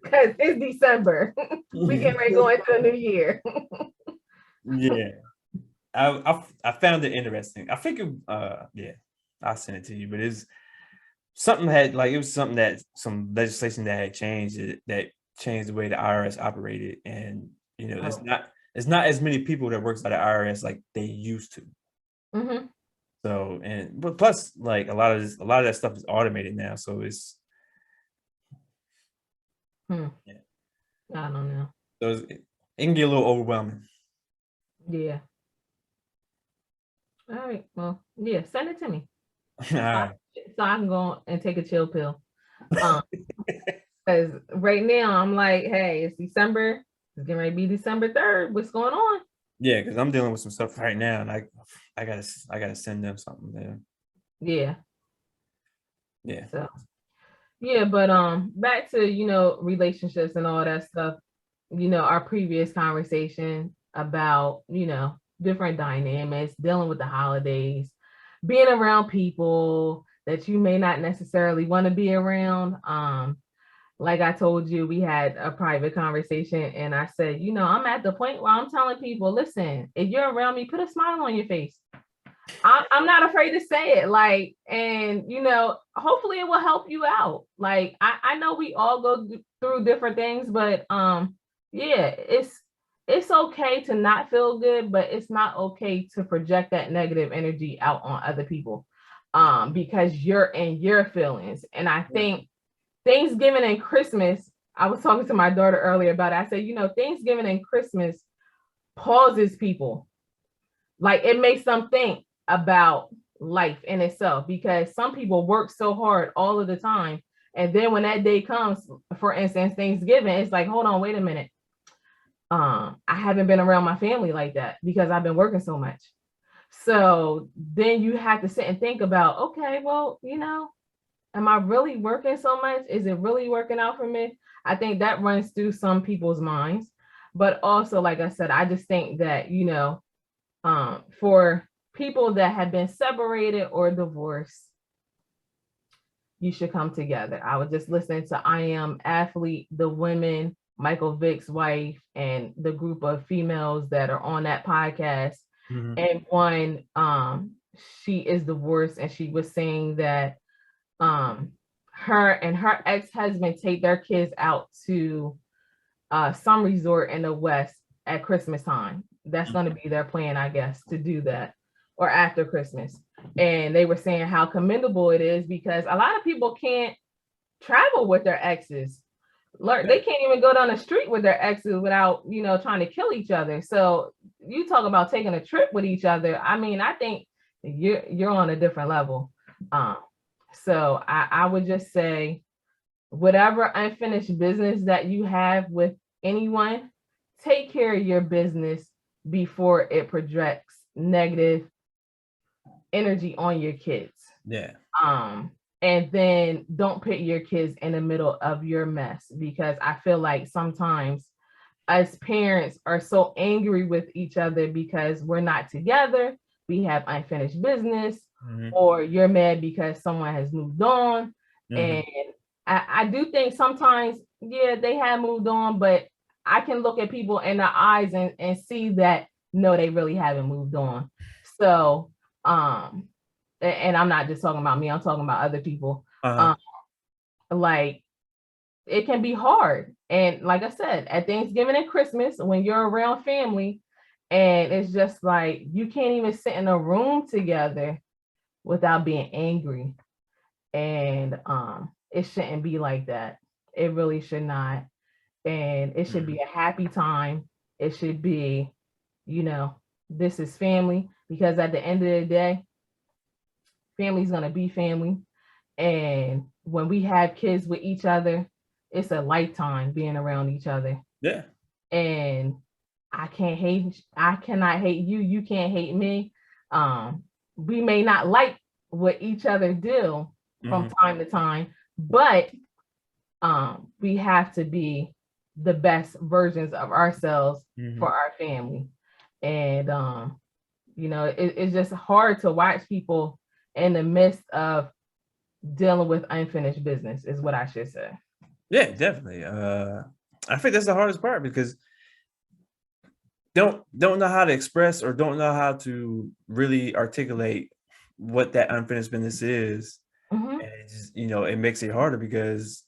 Because it's December. We getting ready to go into a new year. Yeah. I found it interesting. I think yeah, I'll send it to you, but it's something had like, it was something that some legislation that had changed that changed the way the IRS operated. And you know, there's not as many people that works at the IRS like they used to. Mm-hmm. So, and but plus like a lot of that stuff is automated now. So it's yeah. I don't know. So it can get a little overwhelming. Yeah. All right. Well, yeah, send it to me. All So right. I can go and take a chill pill. Because right now I'm like, hey, it's December. It's getting ready to be December 3rd. What's going on? Yeah, because I'm dealing with some stuff right now, and I gotta send them something there. Yeah. Yeah. So yeah, but back to, you know, relationships and all that stuff, you know, our previous conversation about, you know, different dynamics, dealing with the holidays, being around people that you may not necessarily want to be around. Like I told you, we had a private conversation, and I said, you know, I'm at the point where I'm telling people, listen, if you're around me, put a smile on your face. I'm not afraid to say it, like, and you know, hopefully it will help you out. Like, I know we all go through different things, but yeah, it's okay to not feel good, but it's not okay to project that negative energy out on other people, because you're in your feelings. And I think Thanksgiving and Christmas, I was talking to my daughter earlier about it. I said, you know, Thanksgiving and Christmas pauses people. Like, it makes them think about life in itself, because some people work so hard all of the time. And then when that day comes, for instance, Thanksgiving, it's like, hold on, wait a minute. I haven't been around my family like that because I've been working so much. So then you have to sit and think about, okay, well, you know, am I really working so much? Is it really working out for me? I think that runs through some people's minds. But also, like I said, I just think that, you know, for people that have been separated or divorced, you should come together. I was just listening to I Am Athlete, the women, Michael Vick's wife, and the group of females that are on that podcast. Mm-hmm. And one, she is divorced, and she was saying that her and her ex-husband take their kids out to some resort in the West at Christmas time. That's going to be their plan, I guess, to do that, or after Christmas. And they were saying how commendable it is, because a lot of people can't travel with their exes. They can't even go down the street with their exes without, trying to kill each other. So you talk about taking a trip with each other. I mean, I think you're on a different level. So I would just say, whatever unfinished business that you have with anyone, take care of your business before it projects negative energy on your kids. Yeah. And then don't put your kids in the middle of your mess, because I feel like sometimes us parents are so angry with each other because we're not together, we have unfinished business, or you're mad because someone has moved on. And I do think sometimes, yeah, they have moved on, but I can look at people in the eyes and see that no, they really haven't moved on. So and I'm not just talking about me, I'm talking about other people. Like, it can be hard. And like I said, at Thanksgiving and Christmas, when you're around family, and it's just like you can't even sit in a room together without being angry. And it shouldn't be like that. It really should not. And it should be a happy time. It should be, this is family, because at the end of the day, family's gonna be family. And when we have kids with each other, it's a lifetime being around each other. Yeah. And I cannot hate you. You can't hate me. We may not like what each other do from time to time, but we have to be the best versions of ourselves for our family. And it's just hard to watch people in the midst of dealing with unfinished business, is what I should say. Yeah, definitely. I think that's the hardest part, because don't know how to express, or don't know how to really articulate what that unfinished business is. And it just, it makes it harder, because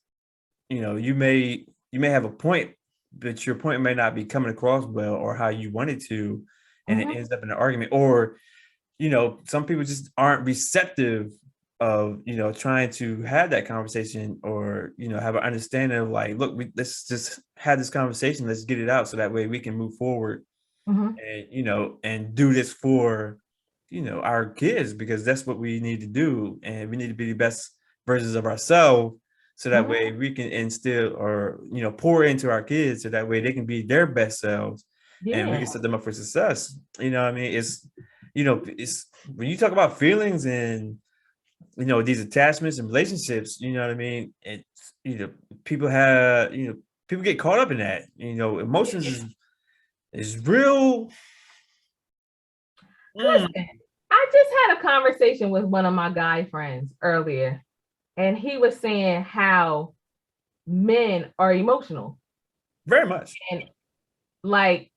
you may have a point, but your point may not be coming across well or how you want it to, and it ends up in an argument. Or some people just aren't receptive of trying to have that conversation, or have an understanding of like, look, let's just have this conversation, let's get it out, so that way we can move forward. And and do this for our kids, because that's what we need to do, and we need to be the best versions of ourselves, so that way we can instill, or pour into our kids, so that way they can be their best selves. And we can set them up for success. I mean, it's when you talk about feelings and these attachments and relationships, what I mean, it's people have people get caught up in that. Emotions is real. Listen, I just had a conversation with one of my guy friends earlier, and he was saying how men are emotional. Very much. And like,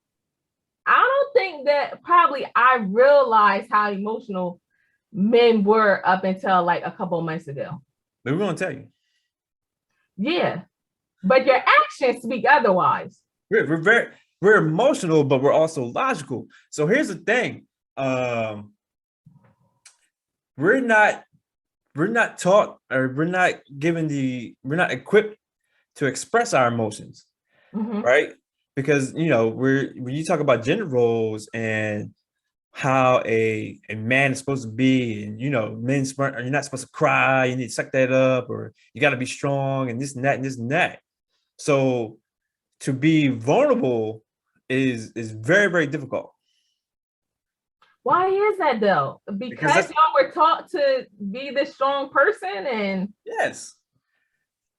I don't think that probably I realized how emotional men were up until like a couple of months ago. But we're going to tell you. Yeah. But your actions speak otherwise. We're emotional, but we're also logical. So here's the thing. We're not taught, or we're not equipped to express our emotions, right? Because when you talk about gender roles and how a man is supposed to be, and men you're not supposed to cry, you need to suck that up, or you got to be strong, and this and that and this and that. So to be vulnerable is very, very difficult. Why is that though? Because y'all were taught to be this strong person. And yes,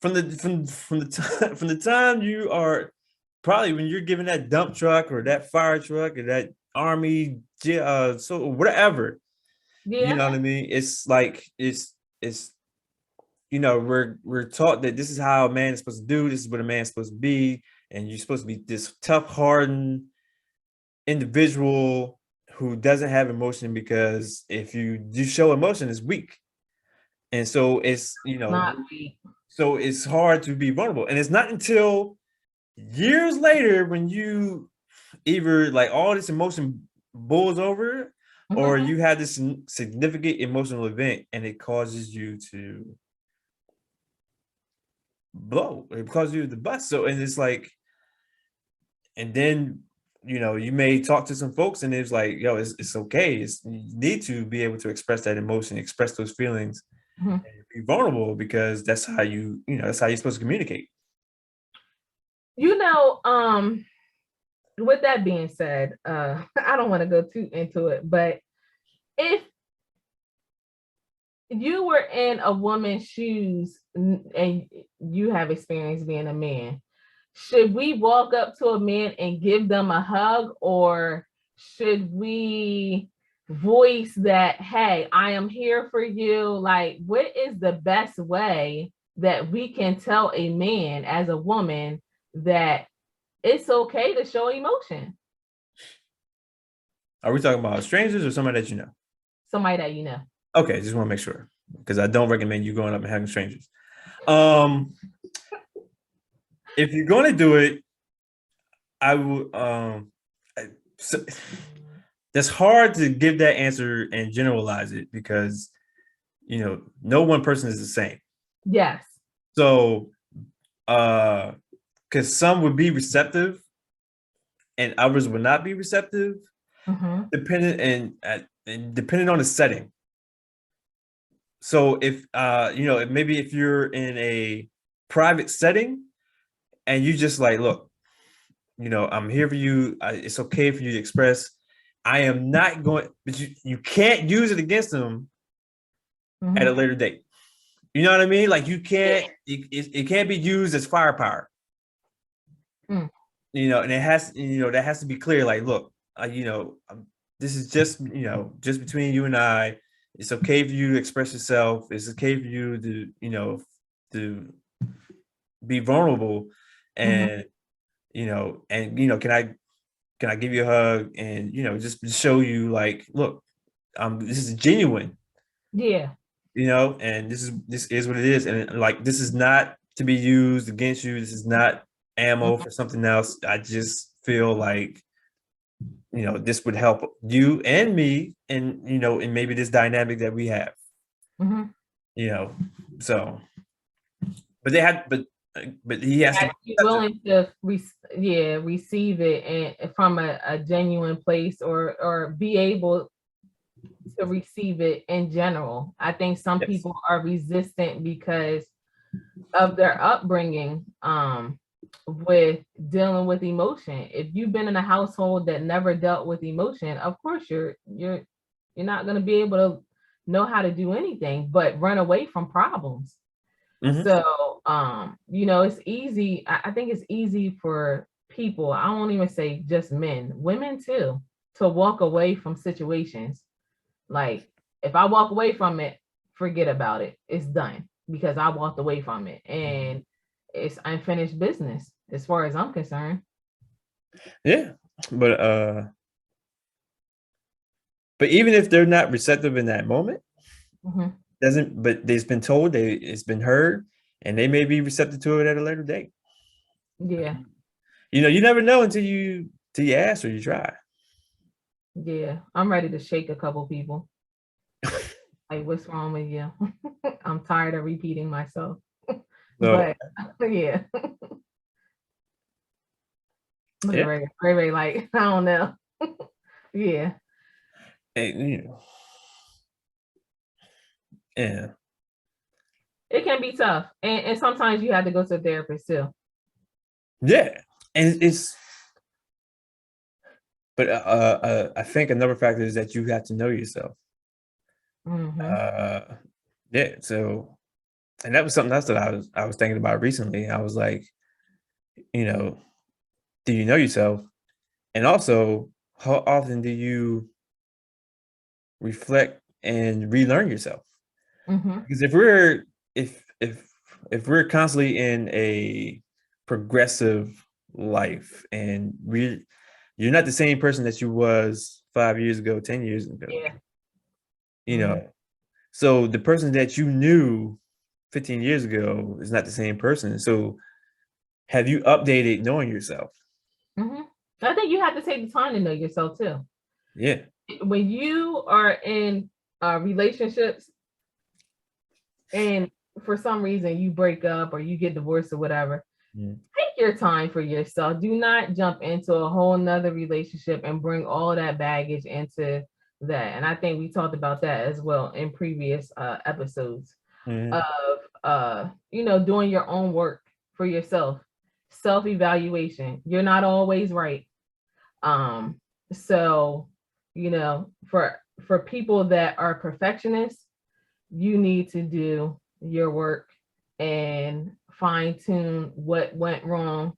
from the time you are, probably when you're given that dump truck or that fire truck or that army, so whatever, you know what I mean? It's like it's we're taught that this is how a man is supposed to do. This is what a man is supposed to be, and you're supposed to be this tough, hardened individual who doesn't have emotion, because if you do show emotion, it's weak. And so it's not weak. So it's hard to be vulnerable. And it's not until years later, when you either like all this emotion boils over, or you have this significant emotional event and it causes you to blow. It causes you the bust. So, and it's like, and then, you know, you may talk to some folks and it's like, yo, it's okay. You need to be able to express that emotion, express those feelings, Mhm. and be vulnerable, because that's how that's how you're supposed to communicate. You know, with that being said, I don't want to go too into it, but if you were in a woman's shoes and you have experience being a man, should we walk up to a man and give them a hug, or should we voice that, hey, I am here for you? Like, what is the best way that we can tell a man as a woman that it's okay to show emotion? Are we talking about strangers or somebody that you know? Somebody that you know. Okay, just want to make sure, because I don't recommend you going up and hugging strangers. If you're going to do it, I would. So, that's hard to give that answer and generalize it, because you know no one person is the same. Yes. So, because some would be receptive and others would not be receptive, depending on the setting. So if maybe if you're in a private setting and you just like, look, you know, I'm here for you. It's okay for you to express. I am not going, but you can't use it against them at a later date. You know what I mean? Like you can't, it can't be used as firepower. You know, and it has, that has to be clear. Like, look, this is just, just between you and I. It's okay for you to express yourself. It's okay for you to, to be vulnerable, and can I give you a hug and just show you like, look, this is genuine. Yeah. And this is what it is, and like this is not to be used against you. This is not ammo for something else. I just feel like this would help you and me, and and maybe this dynamic that we have. So but he has to be willing to receive it and from a genuine place, or be able to receive it in general. I think some people are resistant because of their upbringing with dealing with emotion. If you've been in a household that never dealt with emotion, of course you're not going to be able to know how to do anything but run away from problems. So it's easy. I think it's easy for people, I won't even say just men, women too, to walk away from situations. Like, if I walk away from it, forget about it. It's done because I walked away from it, and it's unfinished business as far as I'm concerned. Yeah, but even if they're not receptive in that moment, but they've been told, it's been heard, and they may be receptive to it at a later date. Yeah. You never know until you ask or you try. Yeah, I'm ready to shake a couple people. Like, what's wrong with you? I'm tired of repeating myself. But yeah. Look at Ray, like, I don't know. Yeah. And, yeah. It can be tough. And sometimes you have to go to a therapist too. Yeah. And but I think another factor is that you have to know yourself. Yeah. So, and that was something else that I was thinking about recently. I was like, do you know yourself? And also, how often do you reflect and relearn yourself? Because if we're constantly in a progressive life, and you're not the same person that you was 5 years ago, 10 years ago. Yeah. So the person that you knew 15 years ago is not the same person. So have you updated knowing yourself? I think you have to take the time to know yourself too. Yeah. When you are in relationships and for some reason you break up or you get divorced or whatever, take your time for yourself. Do not jump into a whole nother relationship and bring all that baggage into that. And I think we talked about that as well in previous episodes of doing your own work for yourself, self-evaluation. You're not always right. So for people that are perfectionists, you need to do your work and fine tune what went wrong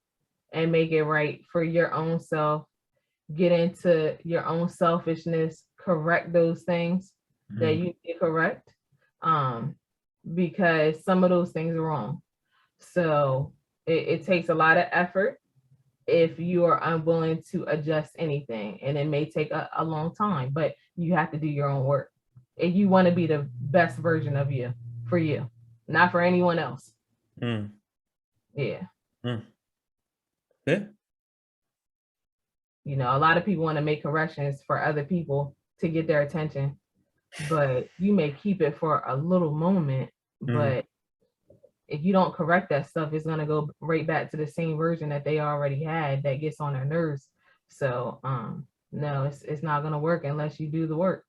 and make it right for your own self. Get into your own selfishness, correct those things that you need to correct, because some of those things are wrong. So it takes a lot of effort if you are unwilling to adjust anything, and it may take a long time, but you have to do your own work. And you want to be the best version of you for you, not for anyone else. Yeah. Yeah. A lot of people want to make corrections for other people to get their attention, but you may keep it for a little moment, but if you don't correct that stuff, it's going to go right back to the same version that they already had that gets on their nerves. So no, it's not going to work unless you do the work.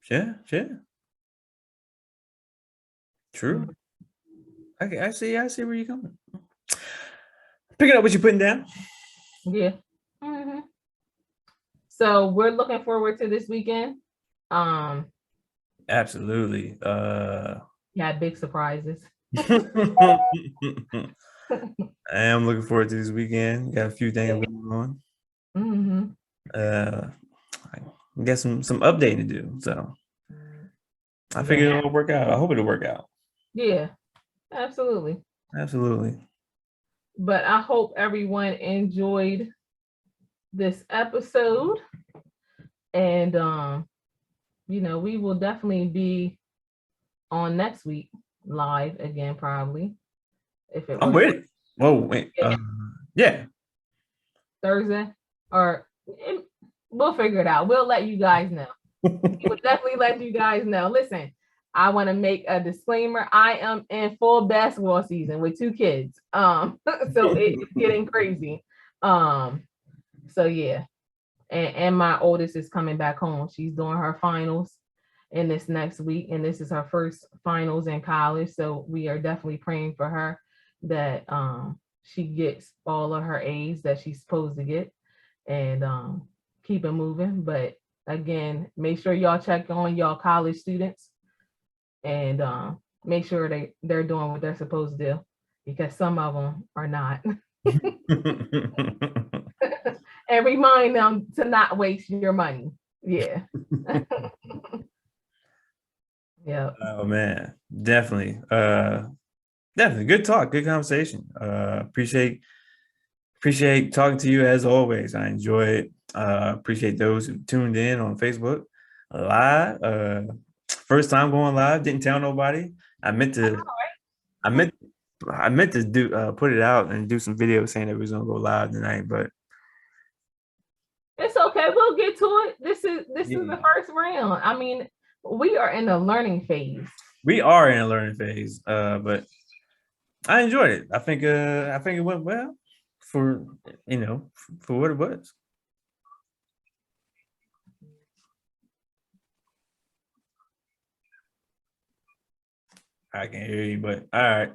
Yeah. True. I see where you're coming. Picking up what you're putting down. Yeah. So we're looking forward to this weekend. Absolutely. Yeah, big surprises. I am looking forward to this weekend. Got a few things going on. I got some updating to do. So I figure it'll work out. I hope it'll work out. Yeah, absolutely. But I hope everyone enjoyed this episode. And we will definitely be on next week live again, probably. If it I'm with it. Whoa, wait. Yeah. Thursday, or we'll figure it out. We'll let you guys know. We'll definitely let you guys know. Listen, I want to make a disclaimer. I am in full basketball season with 2 kids. So it's getting crazy. So yeah. And my oldest is coming back home. She's doing her finals in this next week, and this is her first finals in college. So we are definitely praying for her that she gets all of her A's that she's supposed to get, and keep it moving. But again, make sure y'all check on y'all college students and make sure they're doing what they're supposed to do, because some of them are not. And remind them to not waste your money. Yeah. Yeah. Oh man, definitely. Definitely good talk, good conversation. Appreciate talking to you as always. I enjoy it. Appreciate those who tuned in on Facebook live. First time going live, didn't tell nobody. I meant to do put it out and do some videos saying that we was gonna go live tonight, but it's okay. We'll get to it. This is the first round. I mean, we are in the learning phase. We are in a learning phase, but I enjoyed it. I think it went well for what it was. I can't hear you, but all right.